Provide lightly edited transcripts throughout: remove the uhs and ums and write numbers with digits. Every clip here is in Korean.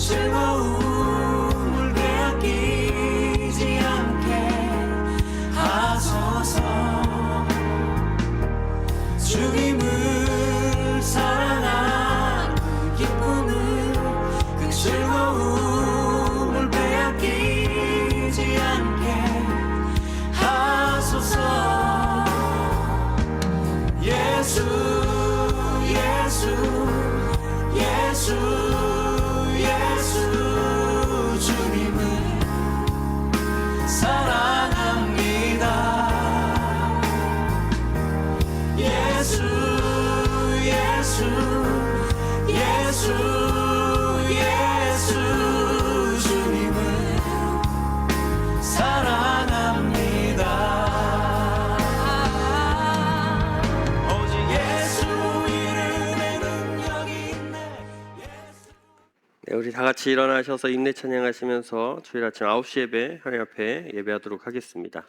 즐거움을 빼앗기지 않게 하소서. 주님을 사랑하는 기쁨을, 그 즐거움을 빼앗기지 않게 하소서. 예수 예수 예수 예수 주님을 사랑합니다. 예수 예수 예수 예수 주님을 사랑합니다. 오직 예수 이름에 능력이 있네. 네, 우리 다 같이 일어나셔서 인내 찬양하시면서 주일 아침 9시 예배 하나님 앞에 예배하도록 하겠습니다.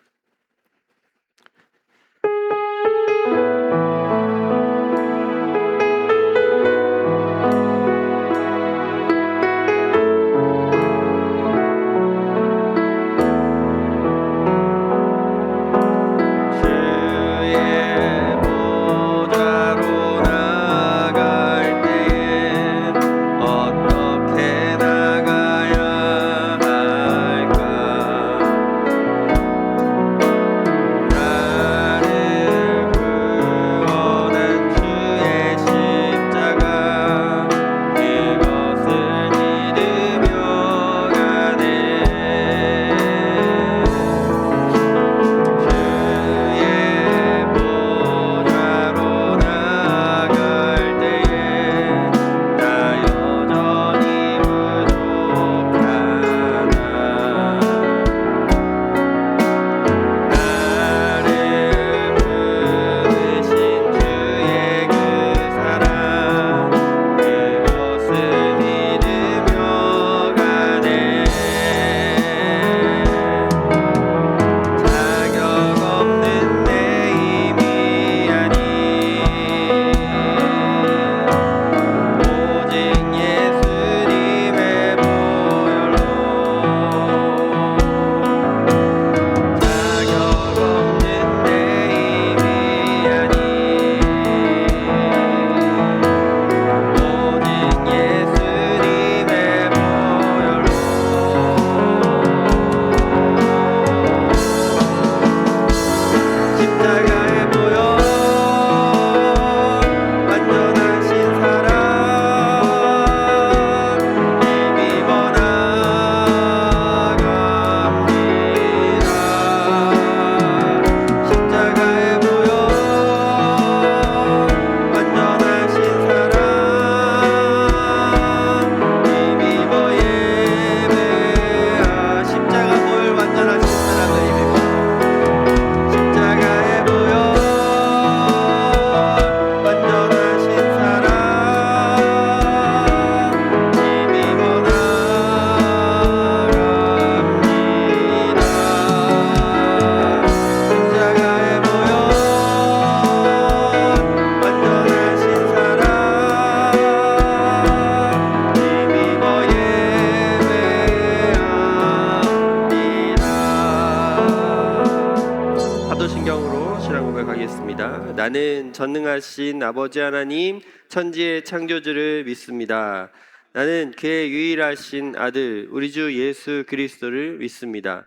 사도신경으로 신앙 고백하겠습니다. 나는 전능하신 아버지 하나님 천지의 창조주를 믿습니다. 나는 그의 유일하신 아들 우리 주 예수 그리스도를 믿습니다.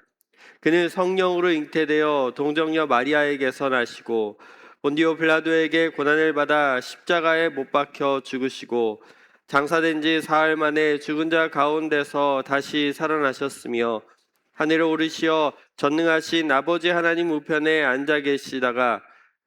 그는 성령으로 잉태되어 동정녀 마리아에게서 나시고 본디오 빌라도에게 고난을 받아 십자가에 못 박혀 죽으시고 장사된 지 사흘 만에 죽은 자 가운데서 다시 살아나셨으며 하늘에 오르시어 전능하신 아버지 하나님 우편에 앉아 계시다가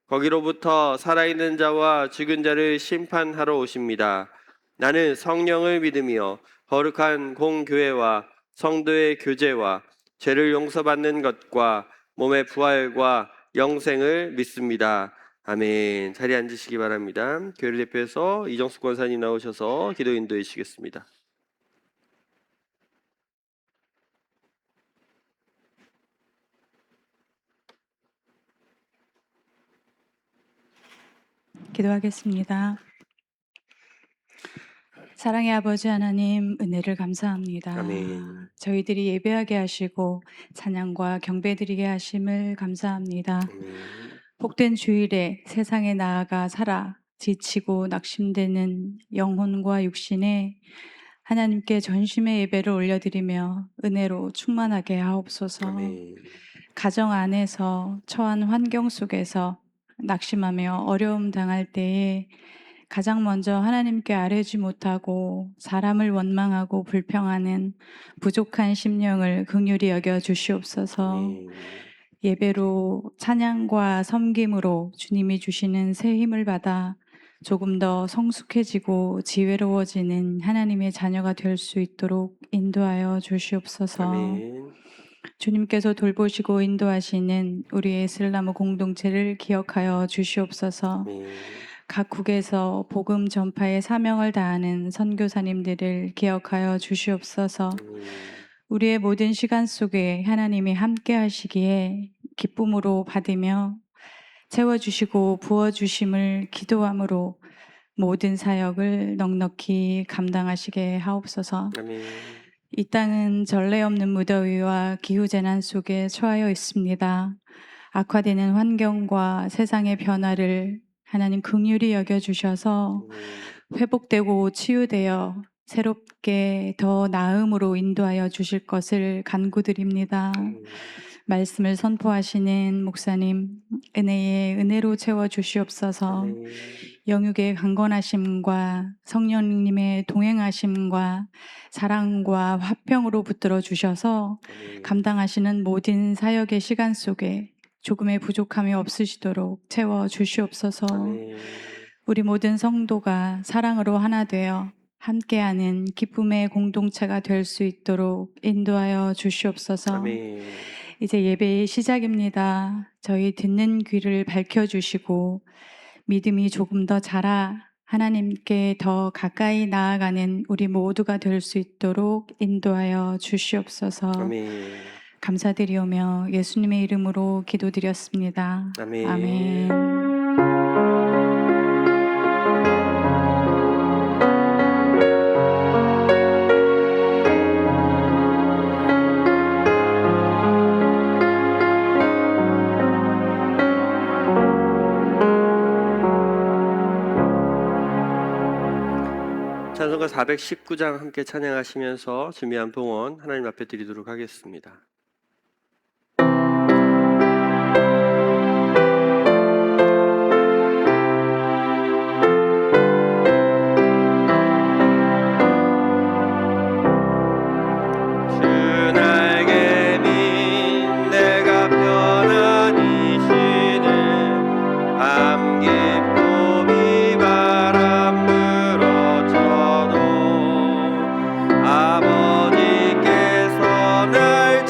거기로부터 살아있는 자와 죽은 자를 심판하러 오십니다. 나는 성령을 믿으며 거룩한 공교회와 성도의 교제와 죄를 용서받는 것과 몸의 부활과 영생을 믿습니다. 아멘. 자리에 앉으시기 바랍니다. 교회를 대표해서 이정숙 권사님 나오셔서 기도 인도해 주시겠습니다. 기도하겠습니다. 사랑의 아버지 하나님, 은혜를 감사합니다. 아멘. 저희들이 예배하게 하시고 찬양과 경배드리게 하심을 감사합니다. 아멘. 복된 주일에 세상에 나아가 살아 지치고 낙심되는 영혼과 육신에 하나님께 전심의 예배를 올려드리며 은혜로 충만하게 하옵소서. 아멘. 가정 안에서 처한 환경 속에서 낙심하며 어려움 당할 때에 가장 먼저 하나님께 아뢰지 못하고 사람을 원망하고 불평하는 부족한 심령을 긍휼히 여겨 주시옵소서. 아멘. 예배로 찬양과 섬김으로 주님이 주시는 새 힘을 받아 조금 더 성숙해지고 지혜로워지는 하나님의 자녀가 될 수 있도록 인도하여 주시옵소서. 아멘. 주님께서 돌보시고 인도하시는 우리의 슬라무 공동체를 기억하여 주시옵소서. 아멘. 각국에서 복음 전파의 사명을 다하는 선교사님들을 기억하여 주시옵소서. 아멘. 우리의 모든 시간 속에 하나님이 함께 하시기에 기쁨으로 받으며 채워주시고 부어주심을 기도함으로 모든 사역을 넉넉히 감당하시게 하옵소서. 아멘. 이 땅은 전례 없는 무더위와 기후재난 속에 처하여 있습니다. 악화되는 환경과 세상의 변화를 하나님 긍휼히 여겨주셔서 회복되고 치유되어 새롭게 더 나음으로 인도하여 주실 것을 간구드립니다. 말씀을 선포하시는 목사님, 은혜에 은혜로 채워 주시옵소서. 아멘. 영육의 강건하심과 성령님의 동행하심과 사랑과 화평으로 붙들어 주셔서 아멘. 감당하시는 모든 사역의 시간 속에 조금의 부족함이 없으시도록 채워 주시옵소서. 아멘. 우리 모든 성도가 사랑으로 하나 되어 함께하는 기쁨의 공동체가 될 수 있도록 인도하여 주시옵소서. 아멘. 이제 예배의 시작입니다. 저희 듣는 귀를 밝혀주시고 믿음이 조금 더 자라 하나님께 더 가까이 나아가는 우리 모두가 될 수 있도록 인도하여 주시옵소서. 아멘. 감사드리오며 예수님의 이름으로 기도드렸습니다. 아멘. 아멘. 찬송가 419장 함께 찬양하시면서 준비한 봉헌 하나님 앞에 드리도록 하겠습니다. 주 날개민 내가 편안히 쉬는 밤 깊고 비바람 불어쳐도 아버지께서 날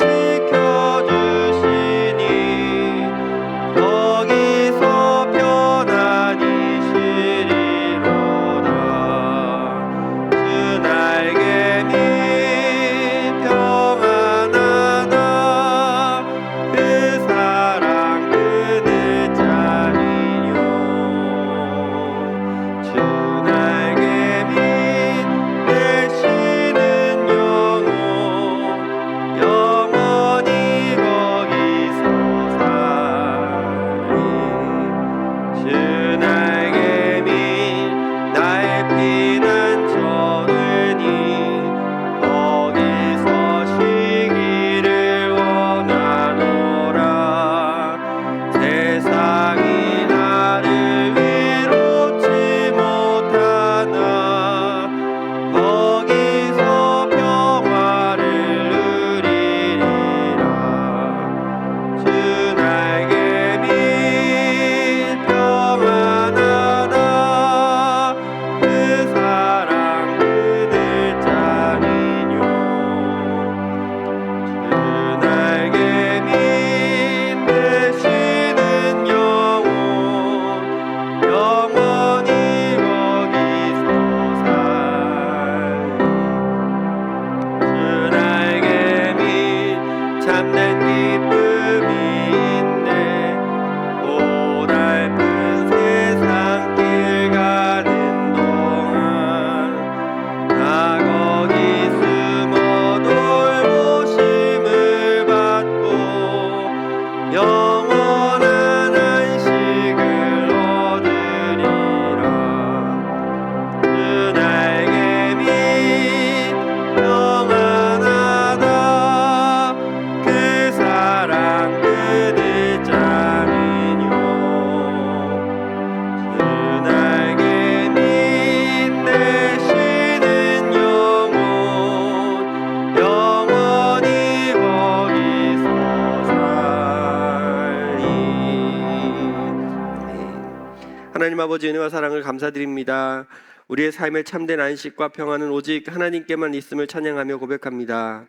하나님 아버지 은혜와 사랑을 감사드립니다. 우리의 삶의 참된 안식과 평안은 오직 하나님께만 있음을 찬양하며 고백합니다.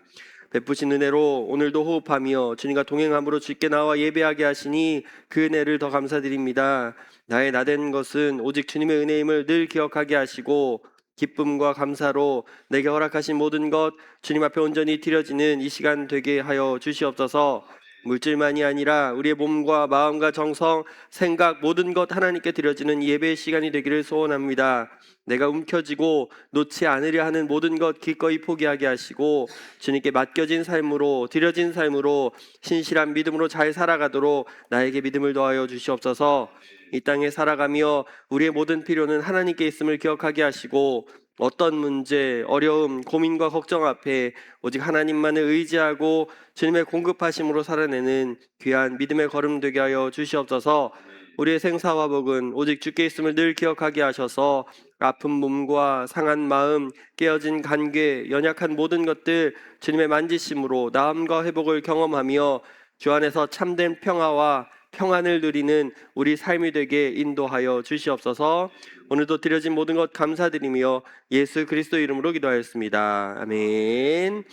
베푸신 은혜로 오늘도 호흡하며 주님과 동행함으로 주께 나와 예배하게 하시니 그 은혜를 더 감사드립니다. 나의 나된 것은 오직 주님의 은혜임을 늘 기억하게 하시고 기쁨과 감사로 내게 허락하신 모든 것 주님 앞에 온전히 드려지는 이 시간 되게 하여 주시옵소서. 물질만이 아니라 우리의 몸과 마음과 정성, 생각 모든 것 하나님께 드려지는 예배의 시간이 되기를 소원합니다. 내가 움켜쥐고 놓지 않으려 하는 모든 것 기꺼이 포기하게 하시고 주님께 맡겨진 삶으로 드려진 삶으로 신실한 믿음으로 잘 살아가도록 나에게 믿음을 더하여 주시옵소서. 이 땅에 살아가며 우리의 모든 필요는 하나님께 있음을 기억하게 하시고 어떤 문제, 어려움, 고민과 걱정 앞에 오직 하나님만을 의지하고 주님의 공급하심으로 살아내는 귀한 믿음의 걸음 되게 하여 주시옵소서. 우리의 생사화복은 오직 주께 있음을 늘 기억하게 하셔서 아픈 몸과 상한 마음, 깨어진 관계, 연약한 모든 것들 주님의 만지심으로 나음과 회복을 경험하며 주 안에서 참된 평화와 평안을 누리는 우리 삶이 되게 인도하여 주시옵소서. 오늘도 드려진 모든 것 감사드리며 예수 그리스도 이름으로 기도하였습니다. 아멘.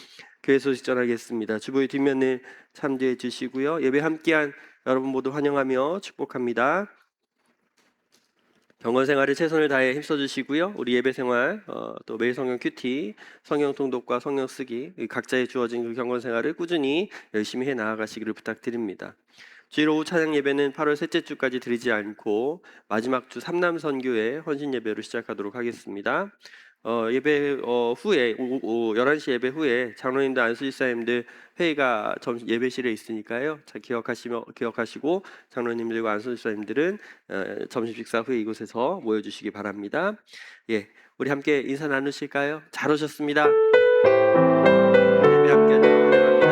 교회 소식 전하겠습니다. 주보의 뒷면을 참조해 주시고요. 예배 함께한 여러분 모두 환영하며 축복합니다. 경건 생활에 최선을 다해 힘써 주시고요. 우리 예배 생활 또 매일 성경 큐티, 성경 통독과 성경 쓰기 각자의 주어진 그 경건 생활을 꾸준히 열심히 해 나아가시기를 부탁드립니다. 주일 오후 찬양 예배는 8월 셋째 주까지 드리지 않고 마지막 주 삼남 선교회 헌신 예배로 시작하도록 하겠습니다. 예배 후에 11시 예배 후에 장로님들 안수집사님들 회의가 예배실에 있으니까요. 잘 기억하시고 장로님들과 안수집사님들은 점심 식사 후에 이곳에서 모여주시기 바랍니다. 예, 우리 함께 인사 나누실까요? 잘 오셨습니다. 예배 함께 하도록 환영합니다.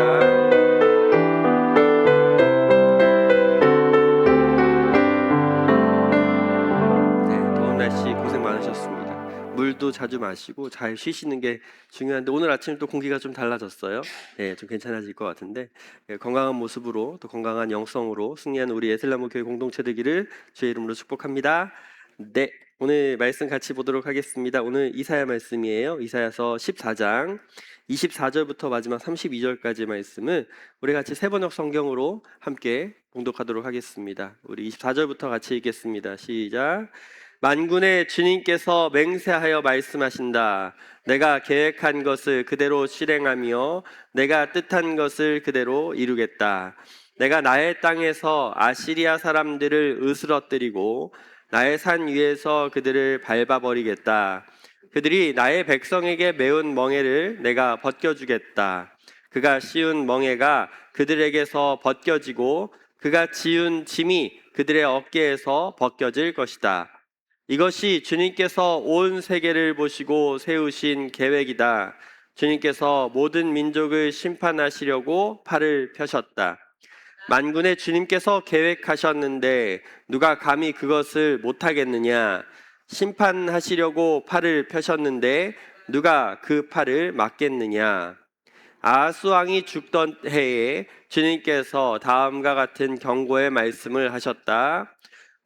고생 많으셨습니다. 물도 자주 마시고 잘 쉬시는 게 중요한데 오늘 아침 또 공기가 좀 달라졌어요. 네, 좀 괜찮아질 것 같은데 건강한 모습으로 또 건강한 영성으로 승리하는 우리 에슬라모 교회 공동체 되기를 주의 이름으로 축복합니다. 네, 오늘 말씀 같이 보도록 하겠습니다. 오늘 이사야 말씀이에요. 이사야서 14장 24절부터 마지막 32절까지 말씀을 우리 같이 세번역 성경으로 함께 봉독하도록 하겠습니다. 우리 24절부터 같이 읽겠습니다. 시작. 만군의 주님께서 맹세하여 말씀하신다. 내가 계획한 것을 그대로 실행하며 내가 뜻한 것을 그대로 이루겠다. 내가 나의 땅에서 아시리아 사람들을 으스러뜨리고 나의 산 위에서 그들을 밟아버리겠다. 그들이 나의 백성에게 메운 멍에를 내가 벗겨주겠다. 그가 씌운 멍에가 그들에게서 벗겨지고 그가 지운 짐이 그들의 어깨에서 벗겨질 것이다. 이것이 주님께서 온 세계를 보시고 세우신 계획이다. 주님께서 모든 민족을 심판하시려고 팔을 펴셨다. 만군의 주님께서 계획하셨는데 누가 감히 그것을 못하겠느냐? 심판하시려고 팔을 펴셨는데 누가 그 팔을 막겠느냐? 아하스 왕이 죽던 해에 주님께서 다음과 같은 경고의 말씀을 하셨다.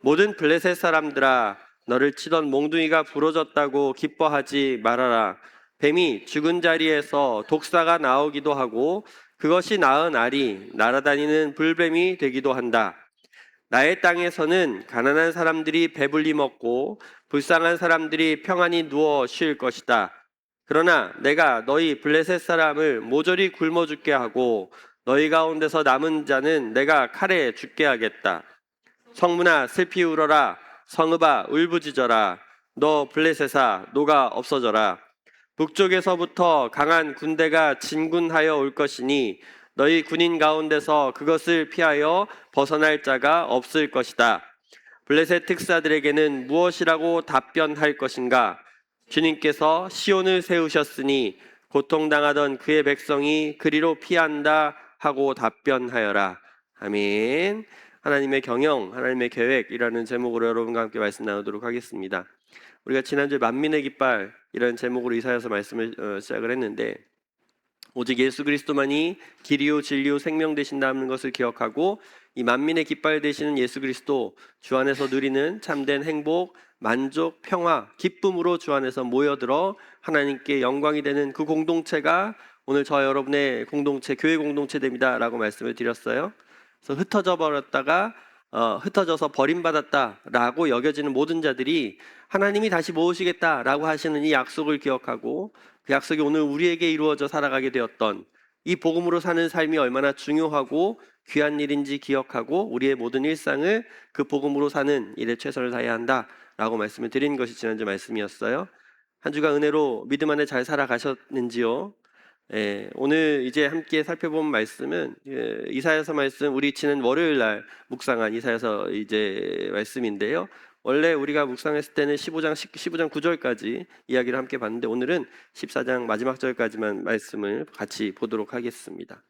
모든 블레셋 사람들아, 너를 치던 몽둥이가 부러졌다고 기뻐하지 말아라. 뱀이 죽은 자리에서 독사가 나오기도 하고 그것이 낳은 알이 날아다니는 불뱀이 되기도 한다. 나의 땅에서는 가난한 사람들이 배불리 먹고 불쌍한 사람들이 평안히 누워 쉴 것이다. 그러나 내가 너희 블레셋 사람을 모조리 굶어 죽게 하고 너희 가운데서 남은 자는 내가 칼에 죽게 하겠다. 성문아 슬피 울어라. 성읍아 울부짖어라. 너 블레셋아 노가 없어져라. 북쪽에서부터 강한 군대가 진군하여 올 것이니 너희 군인 가운데서 그것을 피하여 벗어날 자가 없을 것이다. 블레셋 특사들에게는 무엇이라고 답변할 것인가? 주님께서 시온을 세우셨으니 고통당하던 그의 백성이 그리로 피한다 하고 답변하여라. 아멘. 하나님의 경영, 하나님의 계획이라는 제목으로 여러분과 함께 말씀 나누도록 하겠습니다. 우리가 지난주에 만민의 깃발이라는 제목으로 이사야서 말씀을 시작을 했는데 오직 예수 그리스도만이 길이요 진리요 생명 되신다는 것을 기억하고 이 만민의 깃발 되시는 예수 그리스도, 주 안에서 누리는 참된 행복, 만족, 평화, 기쁨으로 주 안에서 모여들어 하나님께 영광이 되는 그 공동체가 오늘 저와 여러분의 공동체, 교회 공동체 됩니다 라고 말씀을 드렸어요. 그래서 흩어져서 버림받았다라고 여겨지는 모든 자들이 하나님이 다시 모으시겠다라고 하시는 이 약속을 기억하고, 그 약속이 오늘 우리에게 이루어져 살아가게 되었던 이 복음으로 사는 삶이 얼마나 중요하고 귀한 일인지 기억하고 우리의 모든 일상을 그 복음으로 사는 일에 최선을 다해야 한다라고 말씀을 드린 것이 지난주 말씀이었어요. 한 주간 은혜로 믿음 안에 잘 살아가셨는지요? 오늘 이제 함께 살펴본 말씀은 이사야서 말씀, 우리 지난 월요일 날 묵상한 이사야서 이제 말씀인데요. 원래 우리가 묵상했을 때는 15장 9절까지 이야기를 함께 봤는데 오늘은 14장 마지막 절까지만 말씀을 같이 보도록 하겠습니다.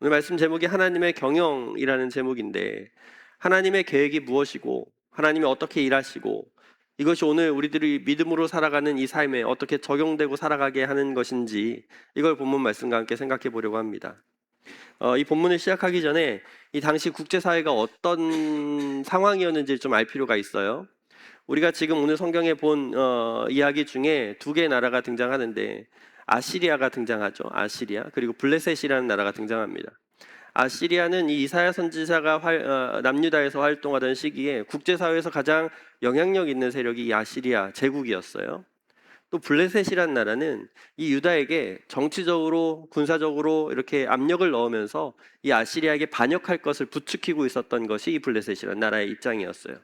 오늘 말씀 제목이 하나님의 경영이라는 제목인데, 하나님의 계획이 무엇이고 하나님이 어떻게 일하시고 이것이 오늘 우리들이 믿음으로 살아가는 이 삶에 어떻게 적용되고 살아가게 하는 것인지, 이걸 본문 말씀과 함께 생각해 보려고 합니다. 이 본문을 시작하기 전에 이 당시 국제사회가 어떤 상황이었는지 좀 알 필요가 있어요. 우리가 지금 오늘 성경에 본 이야기 중에 두 개의 나라가 등장하는데, 아시리아가 등장하죠. 아시리아, 그리고 블레셋이라는 나라가 등장합니다. 아시리아는 이 이사야 선지자가 남유다에서 활동하던 시기에 국제사회에서 가장 영향력 있는 세력이 이 아시리아 제국이었어요. 또 블레셋이라는 나라는 이 유다에게 정치적으로 군사적으로 이렇게 압력을 넣으면서 이 아시리아에게 반역할 것을 부추기고 있었던 것이 이 블레셋이라는 나라의 입장이었어요.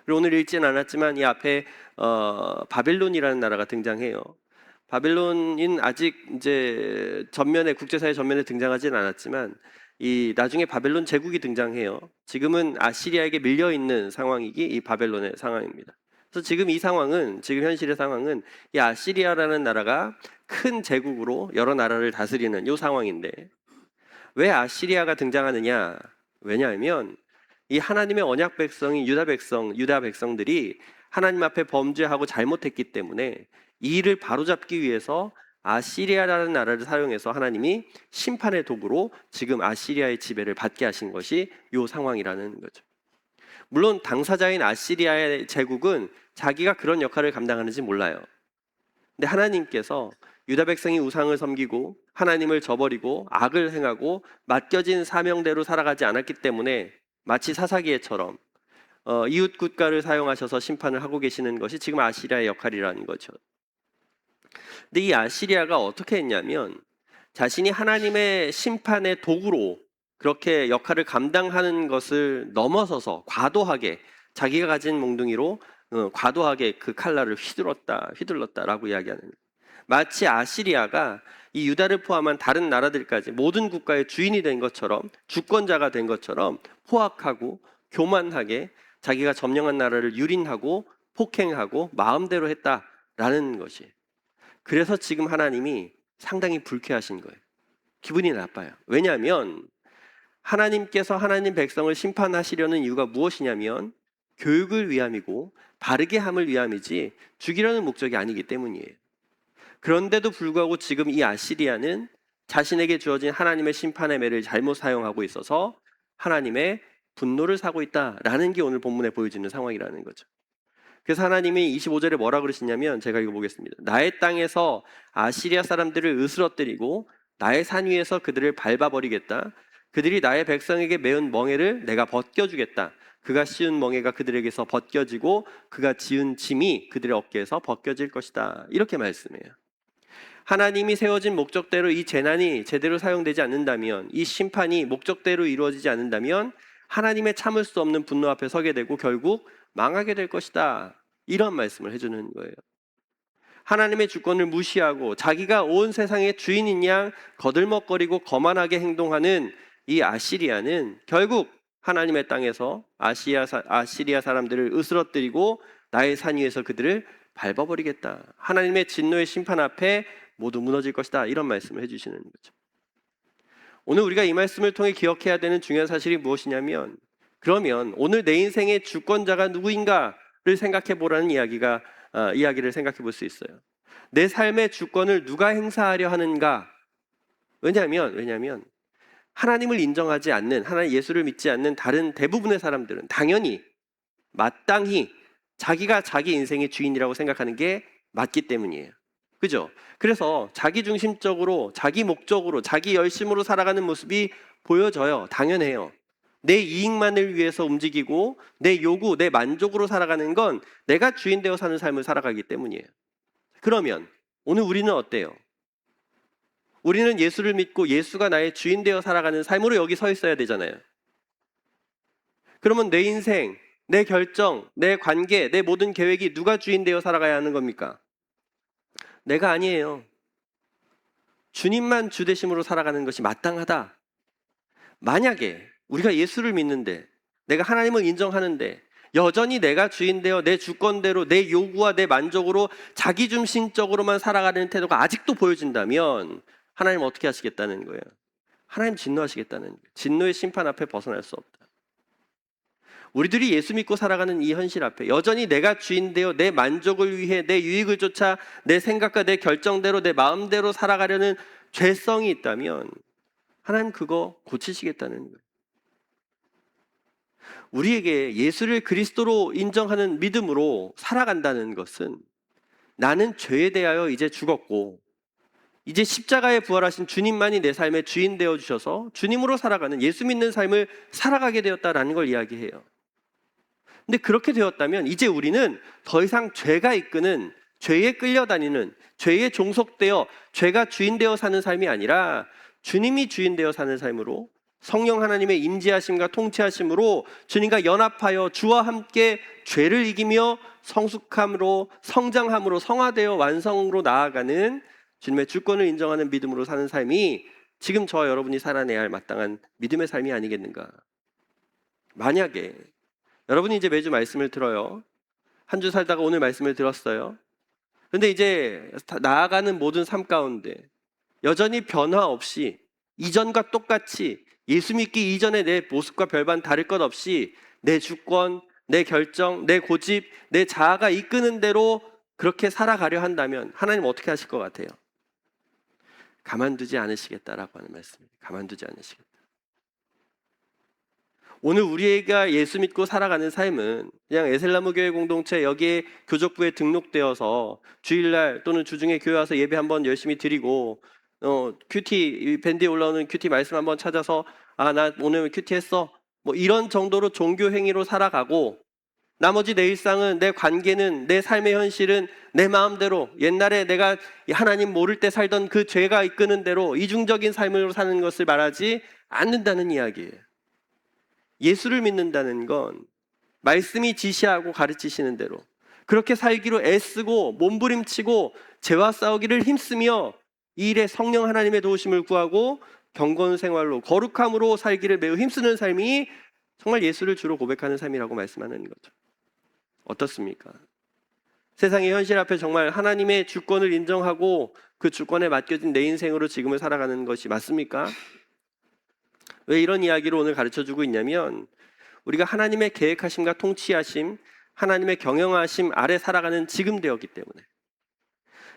그리고 오늘 읽지는 않았지만 이 앞에 바벨론이라는 나라가 등장해요. 바벨론인 아직 이제 국제사회 전면에 등장하지는 않았지만 이 나중에 바벨론 제국이 등장해요. 지금은 아시리아에게 밀려 있는 상황이기 이 바벨론의 상황입니다. 그래서 지금 현실의 상황은 이 아시리아라는 나라가 큰 제국으로 여러 나라를 다스리는 이 상황인데, 왜 아시리아가 등장하느냐? 왜냐하면 이 하나님의 언약 백성인 유다 백성들이 하나님 앞에 범죄하고 잘못했기 때문에 이 일을 바로잡기 위해서 아시리아라는 나라를 사용해서 하나님이 심판의 도구로 지금 아시리아의 지배를 받게 하신 것이 이 상황이라는 거죠. 물론 당사자인 아시리아의 제국은 자기가 그런 역할을 감당하는지 몰라요. 근데 하나님께서 유다 백성이 우상을 섬기고 하나님을 저버리고 악을 행하고 맡겨진 사명대로 살아가지 않았기 때문에 마치 사사기에처럼 이웃 국가를 사용하셔서 심판을 하고 계시는 것이 지금 아시리아의 역할이라는 거죠. 근데 이 아시리아가 어떻게 했냐면, 자신이 하나님의 심판의 도구로 그렇게 역할을 감당하는 것을 넘어서서 과도하게 자기가 가진 몽둥이로 과도하게 그 칼날을 휘둘렀다라고 이야기하는, 마치 아시리아가 이 유다를 포함한 다른 나라들까지 모든 국가의 주인이 된 것처럼, 주권자가 된 것처럼 포악하고 교만하게 자기가 점령한 나라를 유린하고 폭행하고 마음대로 했다라는 것이. 그래서 지금 하나님이 상당히 불쾌하신 거예요. 기분이 나빠요. 왜냐하면 하나님께서 하나님 백성을 심판하시려는 이유가 무엇이냐면 교육을 위함이고 바르게 함을 위함이지 죽이려는 목적이 아니기 때문이에요. 그런데도 불구하고 지금 이 아시리아는 자신에게 주어진 하나님의 심판의 매를 잘못 사용하고 있어서 하나님의 분노를 사고 있다라는 게 오늘 본문에 보여지는 상황이라는 거죠. 그래서 하나님이 25절에 뭐라 그러시냐면, 제가 읽어보겠습니다. 나의 땅에서 아시리아 사람들을 으스러뜨리고 나의 산 위에서 그들을 밟아버리겠다. 그들이 나의 백성에게 메운 멍에를 내가 벗겨주겠다. 그가 씌운 멍에가 그들에게서 벗겨지고 그가 지은 짐이 그들의 어깨에서 벗겨질 것이다. 이렇게 말씀해요. 하나님이 세워진 목적대로 이 재난이 제대로 사용되지 않는다면, 이 심판이 목적대로 이루어지지 않는다면 하나님의 참을 수 없는 분노 앞에 서게 되고 결국 망하게 될 것이다. 이런 말씀을 해주는 거예요. 하나님의 주권을 무시하고 자기가 온 세상의 주인인 양 거들먹거리고 거만하게 행동하는 이 아시리아는 결국 하나님의 땅에서 아시리아 사람들을 으스러뜨리고 나의 산 위에서 그들을 밟아버리겠다. 하나님의 진노의 심판 앞에 모두 무너질 것이다. 이런 말씀을 해주시는 거죠. 오늘 우리가 이 말씀을 통해 기억해야 되는 중요한 사실이 무엇이냐면, 그러면 오늘 내 인생의 주권자가 누구인가를 생각해 보라는 이야기를 생각해 볼 수 있어요. 내 삶의 주권을 누가 행사하려 하는가? 왜냐하면 하나님을 인정하지 않는, 하나님 예수를 믿지 않는 다른 대부분의 사람들은 당연히 마땅히 자기가 자기 인생의 주인이라고 생각하는 게 맞기 때문이에요. 그죠? 그래서 자기 중심적으로, 자기 목적으로, 자기 열심으로 살아가는 모습이 보여져요. 당연해요. 내 이익만을 위해서 움직이고 내 요구, 내 만족으로 살아가는 건 내가 주인 되어 사는 삶을 살아가기 때문이에요. 그러면 오늘 우리는 어때요? 우리는 예수를 믿고 예수가 나의 주인 되어 살아가는 삶으로 여기 서 있어야 되잖아요. 그러면 내 인생, 내 결정, 내 관계, 내 모든 계획이 누가 주인 되어 살아가야 하는 겁니까? 내가 아니에요. 주님만 주대심으로 살아가는 것이 마땅하다. 만약에 우리가 예수를 믿는데, 내가 하나님을 인정하는데 여전히 내가 주인 되어 내 주권대로, 내 요구와 내 만족으로 자기중심적으로만 살아가는 태도가 아직도 보여진다면 하나님 어떻게 하시겠다는 거예요? 하나님 진노하시겠다는 거예요. 진노의 심판 앞에 벗어날 수 없다. 우리들이 예수 믿고 살아가는 이 현실 앞에 여전히 내가 주인 되어 내 만족을 위해 내 유익을 쫓아 내 생각과 내 결정대로 내 마음대로 살아가려는 죄성이 있다면 하나님 그거 고치시겠다는 거예요. 우리에게 예수를 그리스도로 인정하는 믿음으로 살아간다는 것은 나는 죄에 대하여 이제 죽었고 이제 십자가에 부활하신 주님만이 내 삶의 주인 되어 주셔서 주님으로 살아가는 예수 믿는 삶을 살아가게 되었다라는 걸 이야기해요. 근데 그렇게 되었다면 이제 우리는 더 이상 죄가 이끄는, 죄에 끌려다니는, 죄에 종속되어 죄가 주인 되어 사는 삶이 아니라 주님이 주인 되어 사는 삶으로 성령 하나님의 임재하심과 통치하심으로 주님과 연합하여 주와 함께 죄를 이기며 성숙함으로, 성장함으로, 성화되어 완성으로 나아가는 주님의 주권을 인정하는 믿음으로 사는 삶이 지금 저와 여러분이 살아내야 할 마땅한 믿음의 삶이 아니겠는가. 만약에 여러분이 이제 매주 말씀을 들어요. 한 주 살다가 오늘 말씀을 들었어요. 그런데 이제 나아가는 모든 삶 가운데 여전히 변화 없이 이전과 똑같이 예수 믿기 이전의 내 모습과 별반 다를 것 없이 내 주권, 내 결정, 내 고집, 내 자아가 이끄는 대로 그렇게 살아가려 한다면 하나님 어떻게 하실 것 같아요? 가만두지 않으시겠다라고 하는 말씀입니다. 가만두지 않으시겠다. 오늘 우리가 예수 믿고 살아가는 삶은 그냥 에셀나무 교회 공동체 여기에 교족부에 등록되어서 주일날 또는 주중에 교회 와서 예배 한번 열심히 드리고 큐티 밴드에 올라오는 큐티 말씀 한번 찾아서 나 오늘 큐티 했어 뭐 이런 정도로 종교 행위로 살아가고 나머지 내 일상은, 내 관계는, 내 삶의 현실은 내 마음대로 옛날에 내가 하나님 모를 때 살던 그 죄가 이끄는 대로 이중적인 삶으로 사는 것을 말하지 않는다는 이야기예요. 예수를 믿는다는 건 말씀이 지시하고 가르치시는 대로 그렇게 살기로 애쓰고 몸부림치고 죄와 싸우기를 힘쓰며 이 일에 성령 하나님의 도우심을 구하고 경건 생활로 거룩함으로 살기를 매우 힘쓰는 삶이 정말 예수를 주로 고백하는 삶이라고 말씀하는 거죠. 어떻습니까? 세상의 현실 앞에 정말 하나님의 주권을 인정하고 그 주권에 맡겨진 내 인생으로 지금을 살아가는 것이 맞습니까? 왜 이런 이야기를 오늘 가르쳐주고 있냐면 우리가 하나님의 계획하심과 통치하심, 하나님의 경영하심 아래 살아가는 지금 되었기 때문에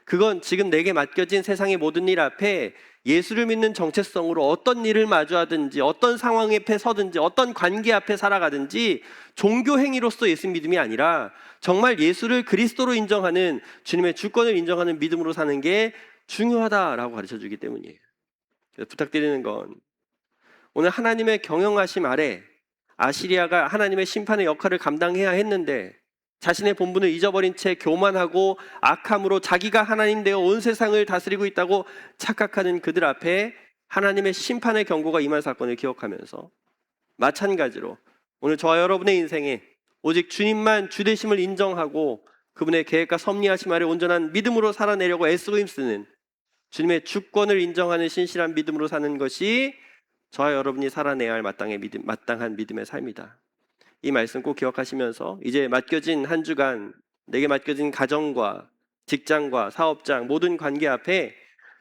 그건 지금 내게 맡겨진 세상의 모든 일 앞에 예수를 믿는 정체성으로 어떤 일을 마주하든지 어떤 상황 앞에 서든지 어떤 관계 앞에 살아가든지 종교 행위로서 예수 믿음이 아니라 정말 예수를 그리스도로 인정하는 주님의 주권을 인정하는 믿음으로 사는 게 중요하다라고 가르쳐주기 때문이에요. 그래서 부탁드리는 건 오늘 하나님의 경영하심 아래 아시리아가 하나님의 심판의 역할을 감당해야 했는데 자신의 본분을 잊어버린 채 교만하고 악함으로 자기가 하나님 되어 온 세상을 다스리고 있다고 착각하는 그들 앞에 하나님의 심판의 경고가 임한 사건을 기억하면서 마찬가지로 오늘 저와 여러분의 인생에 오직 주님만 주되심을 인정하고 그분의 계획과 섭리하심 아래 온전한 믿음으로 살아내려고 애쓰고 힘쓰는 주님의 주권을 인정하는 신실한 믿음으로 사는 것이 저와 여러분이 살아내야 할 마땅한 믿음의 삶이다. 이 말씀 꼭 기억하시면서 이제 맡겨진 한 주간 내게 맡겨진 가정과 직장과 사업장 모든 관계 앞에